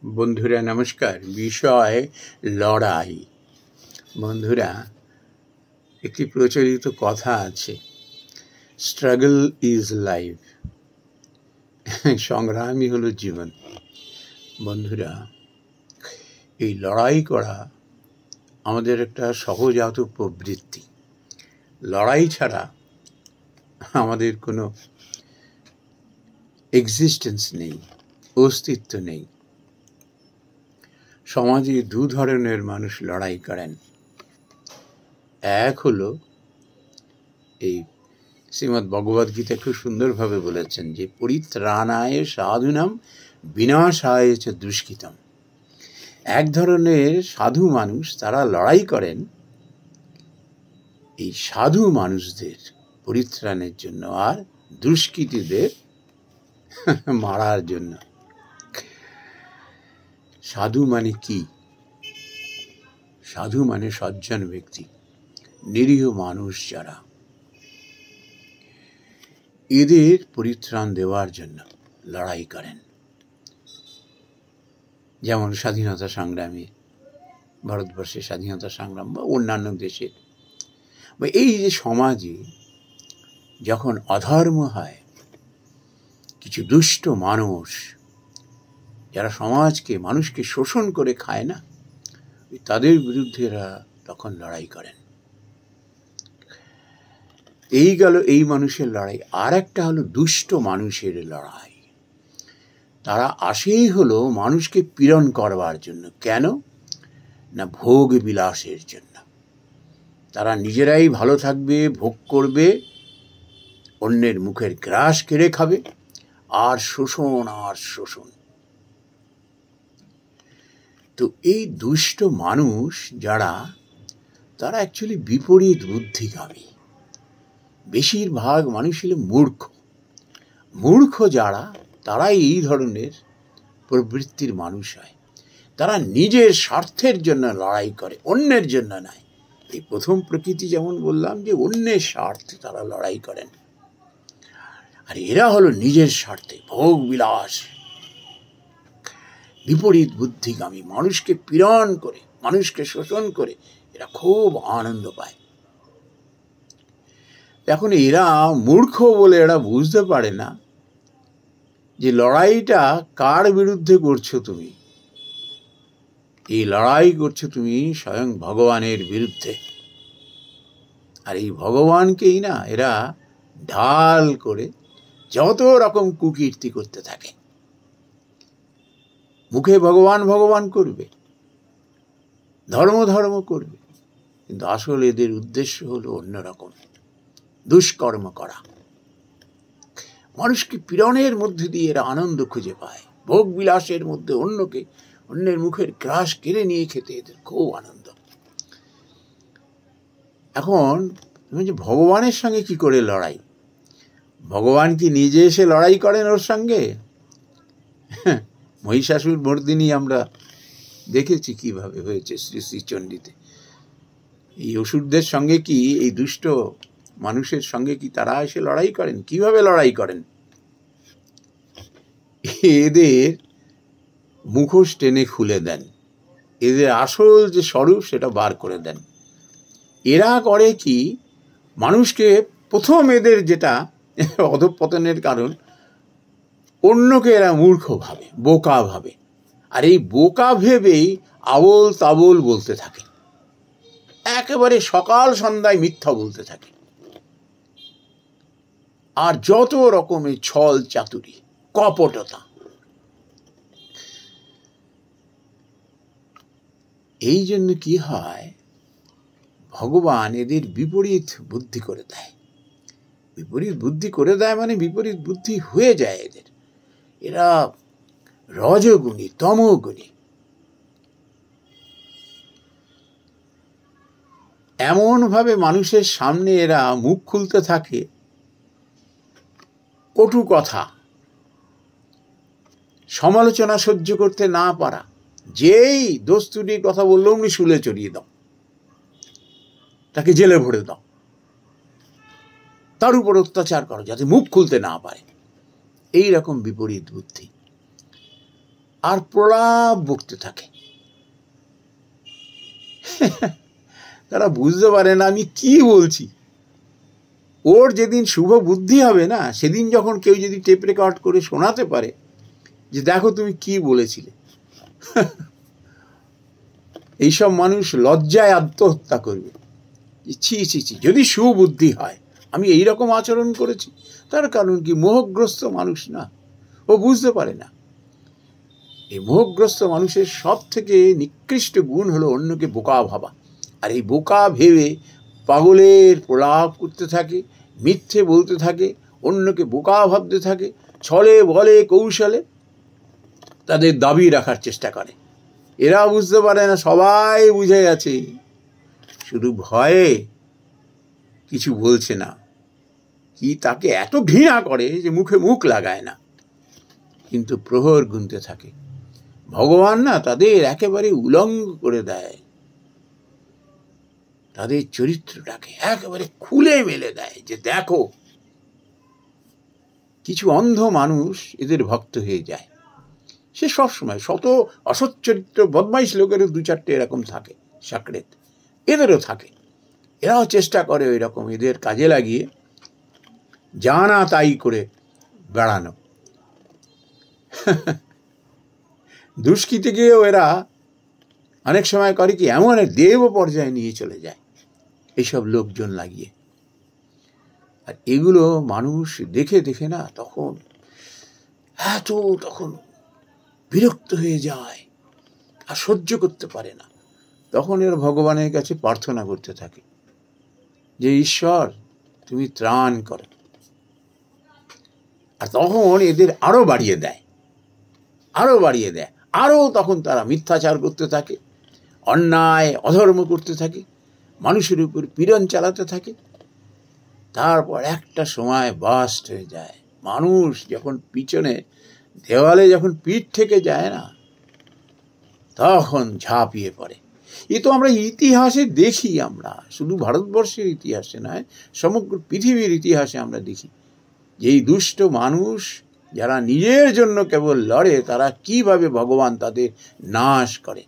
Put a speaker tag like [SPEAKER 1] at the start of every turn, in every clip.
[SPEAKER 1] বন্ধুরা নমস্কার। বিষয় লড়াই। বন্ধুরা, একটি প্রচলিত কথা আছে, স্ট্রাগল ইজ লাইফ। সংগ্রামই হলো জীবন। বন্ধুরা, এই লড়াই করা আমাদের একটা সহজাত প্রবৃত্তি। লড়াই ছাড়া আমাদের কোনো এক্সিস্টেন্স নেই, অস্তিত্ব নেই। সমাজে দু ধরনের মানুষ লড়াই করেন। এক হলো, এই শ্রীমদ্ ভগবদ গীতা খুব সুন্দরভাবে বলেছেন যে পরিত্রাণায় সাধুনাম বিনাশায় চ দুষ্কৃতম। এক ধরনের সাধু মানুষ, তারা লড়াই করেন এই সাধু মানুষদের পরিত্রাণের জন্য আর দুষ্কৃতীদের মারার জন্য। সাধু মানে কি? সাধু মানে সজ্জন ব্যক্তি, নিরীহ মানুষ যারা, এদের পরিত্রাণ দেওয়ার জন্য লড়াই করেন। যেমন স্বাধীনতা সংগ্রামে, ভারতবর্ষের স্বাধীনতা সংগ্রাম বা অন্যান্য দেশের, বা এই যে সমাজে যখন অধর্ম হয়, কিছু দুষ্ট মানুষ যারা সমাজকে, মানুষকে শোষণ করে খায় না, তাদের বিরুদ্ধে এরা তখন লড়াই করেন। এই গেল এই মানুষের লড়াই। আর একটা হলো দুষ্ট মানুষের লড়াই। তারা আসেই হলো মানুষকে পীড়ন করবার জন্য। কেন না? ভোগ বিলাসের জন্য। তারা নিজেরাই ভালো থাকবে, ভোগ করবে, অন্যের মুখের গ্রাস কেড়ে খাবে, আর শোষণ আর শোষণ। তো এই দুষ্ট মানুষ যারা, তারা অ্যাকচুয়ালি বিপরীত বুদ্ধিগামী। বেশিরভাগ মানুষ হলো মূর্খ। মূর্খ যারা, তারাই এই ধরনের প্রবৃত্তির মানুষ হয়। তারা নিজের স্বার্থের জন্য লড়াই করে, অন্যের জন্য নয়। এই প্রথম প্রকৃতি যেমন বললাম যে অন্যের স্বার্থে তারা লড়াই করেন, আর এরা হলো নিজের স্বার্থে ভোগ বিলাস, বিপরীত বুদ্ধিগামী, মানুষকে পীড়ন করে, মানুষকে শোষণ করে এরা খুব আনন্দ পায়। এখন এরা মূর্খ বলে এরা বুঝতে পারে না যে লড়াইটা কার বিরুদ্ধে করছো তুমি। এই লড়াই করছো তুমি স্বয়ং ভগবানের বিরুদ্ধে। আর এই ভগবানকেই না এরা ঢাল করে যত রকম কুকীর্তি করতে থাকে। মুখে ভগবান ভগবান করবে, ধর্ম ধর্ম করবে, কিন্তু আসলে এদের উদ্দেশ্য হলো অন্যরকম, দুষ্কর্ম করা। মানুষকে পীড়নের মধ্যে দিয়ে এরা আনন্দ খুঁজে পায়। ভোগ বিলাসের মধ্যে অন্যের মুখের গ্রাস কেড়ে নিয়ে খেতে এদের খুব আনন্দ। এখন যে ভগবানের সঙ্গে কি করে লড়াই? ভগবান কি নিজে এসে লড়াই করেন ওর সঙ্গে? মহিষাসুর মর্দিনী আমরা দেখেছি কিভাবে হয়েছে শ্রী শ্রীচণ্ডীতে। এই অসুরদের সঙ্গে কি, এই দুষ্ট মানুষের সঙ্গে কি তারা এসে লড়াই করেন? কিভাবে লড়াই করেন? এদের মুখোশ টেনে খুলে দেন, এদের আসল যে স্বরূপ সেটা বার করে দেন। এরা করে কি, মানুষকে প্রথম, এদের যেটা অধঃপতনের কারণ, অন্যকে এরা মূর্খ ভাবে, বোকা ভাবে। আর এই বোকা ভেবেই আবোল তাবোল বলতে থাকে, একেবারে সকাল সন্ধ্যায় মিথ্যা বলতে থাকে, আর যত রকমের ছল চাতুরি, কপটতা। এই জন্য কি হয়, ভগবান এদের বিপরীত বুদ্ধি করে দেয়। বিপরীত বুদ্ধি করে দেয় মানে বিপরীত বুদ্ধি হয়ে যায় এদের। এরা রজগুণী, তমগুণী। এমনভাবে মানুষের সামনে এরা মুখ খুলতে থাকে, কটু কথা, সমালোচনা সহ্য করতে না পারা। যেই দোস্তুটির কথা বললো অমনি শুলে চড়িয়ে দাও, তাকে জেলে ভরে দাও, তার উপর অত্যাচার করো যাতে মুখ খুলতে না পারে। এই রকম বিপরীত বুদ্ধি। আর প্রলাপ বকতে থাকে। তারা বুঝতে পারে না আমি কি বলছি। ওর যেদিন শুভ বুদ্ধি হবে না, সেদিন যখন কেউ যদি টেপ রেকর্ড করে শোনাতে পারে যে দেখো তুমি কি বলেছিলে, এইসব মানুষ লজ্জায় আত্মহত্যা করবে। ছি ছি ছি, যদি সুবুদ্ধি হয় আমি এইরকম আচরণ করেছি, তার কারণ কি? মোহগ্রস্ত মানুষ না, ও বুঝতে পারে না। এই মোহগ্রস্ত মানুষের সব থেকে নিকৃষ্ট গুণ হলো অন্যকে বোকা ভাবা। আর এই বোকা ভেবে পাগলের প্রলাপ করতে থাকে, মিথ্যে বলতে থাকে, অন্যকে বোকা ভাবতে থাকে, ছলে বলে কৌশলে তাদের দাবি রাখার চেষ্টা করে। এরা বুঝতে পারে না, সবাই বুঝে গেছে, শুধু ভয়ে কিছু বলছে না। কি তাকে এত ঘৃণা করে যে মুখে মুখ লাগায় না, কিন্তু প্রহর গুনতে থাকে। ভগবান না তাদের একেবারে উলঙ্গ করে দেয়, তাদের চরিত্রটাকে একেবারে খুলে মেলে দেয় যে দেখো। কিছু অন্ধ মানুষ এদের ভক্ত হয়ে যায়। সে সবসময় শত অসচ্চরিত্র বদমাইশ লোকেরও দু চারটে এরকম থাকে, সাকরেত এদেরও থাকে। এরাও চেষ্টা করে ওই রকম এদের কাজে লাগিয়ে জানা তাই করে বেড়ানো। দুষ্কৃতি গিয়েও এরা অনেক সময় করে কি, এমন এক দেব পর্যায়ে নিয়ে চলে যায় এইসব লোকজন লাগিয়ে। আর এগুলো মানুষ দেখে দেখে না তখন তখন বিরক্ত হয়ে যায়, আর সহ্য করতে পারে না। তখন এর ভগবানের কাছে প্রার্থনা করতে থাকে যে ঈশ্বর তুমি ত্রাণ করো। আর তখন এদের আরো বাড়িয়ে দেয়, আরো তখন তারা মিথ্যাচার করতে থাকে, অন্যায় অধর্ম করতে থাকে, মানুষের উপর পীড়ন চালাতে থাকে। তারপর একটা সময় বাস্ট হয়ে যায়। মানুষ যখন পিছনে দেওয়ালে যখন পিঠ থেকে যায় না, তখন ঝাঁপিয়ে পড়ে। এ তো আমরা ইতিহাসে দেখি, আমরা শুধু ভারতবর্ষের ইতিহাসে নয়, সমগ্র পৃথিবীর ইতিহাসে আমরা দেখি যে এই দুষ্ট মানুষ যারা নিজের জন্য কেবল লড়ে, তারা কিভাবে ভগবান তাদের নাশ করে।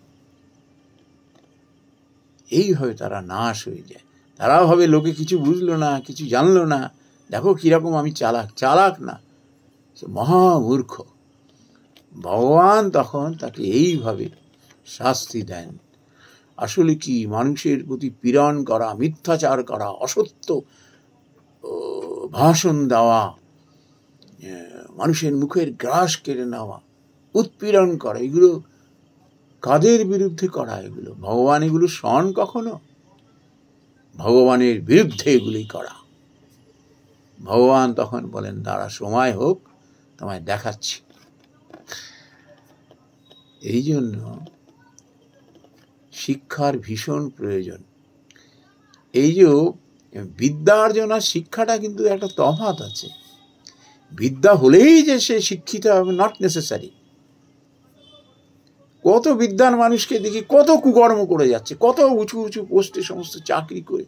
[SPEAKER 1] এইভাবে তারা নাশ হয়ে যায়। তারা ভাবে লোকে কিছু বুঝলো না, কিছু জানলো না, দেখো কিরকম আমি চালাক না, সে মহামূর্খ। ভগবান তখন তাকে এইভাবে শাস্তি দেন। আসলে কি, মানুষের প্রতি পীড়ন করা, মিথ্যাচার করা, অসত্য ভাষণ দেওয়া, মানুষের মুখের গ্রাস কেড়ে নেওয়া, উৎপীড়ন করা, এগুলো কাদের বিরুদ্ধে করা? এগুলো ভগবান এগুলো শোন কখনো? ভগবানের বিরুদ্ধে এগুলি করা। ভগবান তখন বলেন দাঁড়া, সময় হোক, তোমায় দেখাচ্ছি। এই জন্য শিক্ষার ভীষণ প্রয়োজন। এই যে বিদ্যার্জন আর শিক্ষাটা কিন্তু একটা তফাৎ আছে। বিদ্যা হলেই যে সে শিক্ষিত হবে, নট নেসেসারি। কত বিদ্বান মানুষকে দেখি কত কুকর্ম করে যাচ্ছে, কত উঁচু উঁচু পোস্টে সমস্ত চাকরি করে,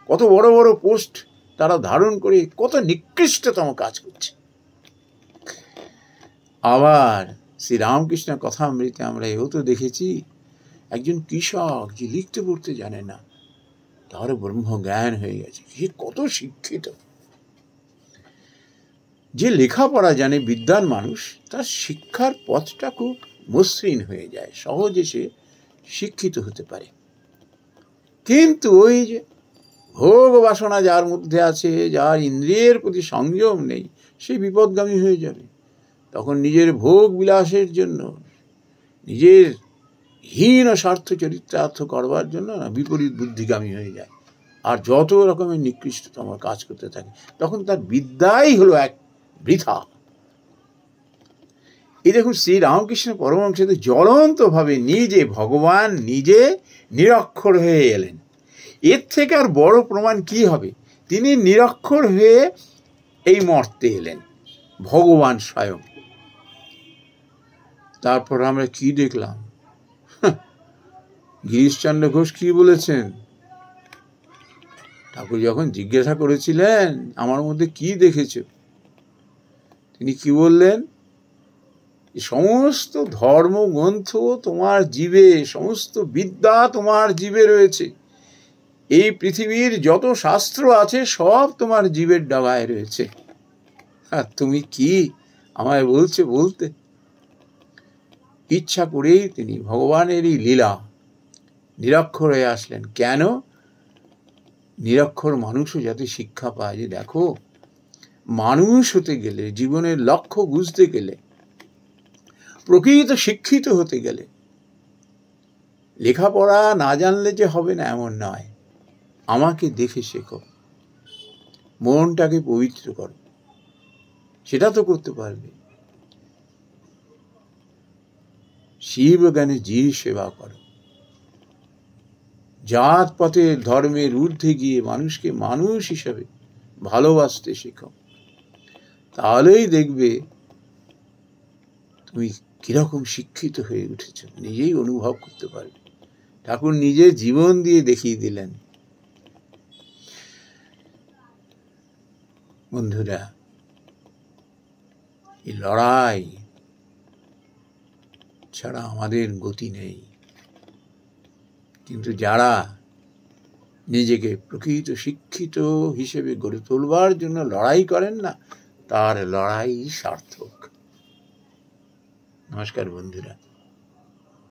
[SPEAKER 1] কত বড় বড় পোস্ট তারা ধারণ করে কত নিকৃষ্টতম কাজ করছে। আবার শ্রী রামকৃষ্ণ কথামৃতে আমরা এও তো দেখেছি, একজন কৃষক যে লিখতে পড়তে জানে না, তার ব্রহ্মজ্ঞান হয়ে গেছে। সে কত শিক্ষিত। যে লেখাপড়া জানে বিদ্বান মানুষ, তার শিক্ষার পথটা খুব মসৃণ হয়ে যায়, সহজে সে শিক্ষিত হতে পারে। কিন্তু ওই যে ভোগ বাসনা যার মধ্যে আছে, যার ইন্দ্রিয়ের প্রতি সংযম নেই, সে বিপদগামী হয়ে যাবে। তখন নিজের ভোগ বিলাসের জন্য, নিজের হীন ও স্বার্থ চরিত্রার্থ করবার জন্য বিপরীত বুদ্ধিগামী হয়ে যায়, আর যত রকমের নিকৃষ্টতম কাজ করতে থাকে। তখন তার বিদ্যাই হলো এক বৃথা। এই দেখুন, শ্রী রামকৃষ্ণ পরমহংস জ্বলন্তভাবে নিজে ভগবান নিজে নিরক্ষর হয়ে এলেন। এর থেকে আর বড় প্রমাণ কি হবে? তিনি নিরক্ষর হয়ে এই মর্তে এলেন, ভগবান স্বয়ং। তারপর আমরা কি দেখলাম? গিরিশচন্দ্র ঘোষ কি বলেছেন? ঠাকুর যখন জিজ্ঞাসা করেছিলেন আমার মধ্যে কি দেখেছ, তিনি কি বললেন? সমস্ত ধর্মগ্রন্থ তোমার জীবে, সমস্ত বিদ্যা তোমার জীবে রয়েছে। এই পৃথিবীর যত শাস্ত্র আছে সব তোমার জীবের ডাগায় রয়েছে। আর তুমি কি আমায় বলতে? ইচ্ছা করেই তিনি ভগবানেরই লীলা নিরক্ষর হয়ে আসলেন। কেন? নিরক্ষর মানুষও যাতে শিক্ষা পায় যে দেখো, মানুষ হতে গেলে, জীবনের লক্ষ্য বুঝতে গেলে, প্রকৃত শিক্ষিত হতে গেলে লেখাপড়া না জানলে যে হবে না এমন নয়। আমাকে দেখে শেখো, মনটাকে পবিত্র করো, সেটা তো করতে পারবে। শিব জ্ঞানে জীব সেবা করো, জাত পাতের ধর্মের ঊর্ধ্বে গিয়ে মানুষকে মানুষ হিসাবে ভালোবাসতে শেখো। তাহলেই দেখবে তুমি কিরকম শিক্ষিত হয়ে উঠেছ, নিজেই অনুভব করতে পারবে। ঠাকুর নিজের জীবন দিয়ে দেখিয়ে দিলেন। বন্ধুরা, এই লড়াই ছাড়া আমাদের গতি নেই। কিন্তু যারা নিজেকে প্রকৃত শিক্ষিত হিসেবে গড়ে তোলবার জন্য লড়াই করেন না, তার লড়াই সার্থক। নমস্কার বন্ধুরা।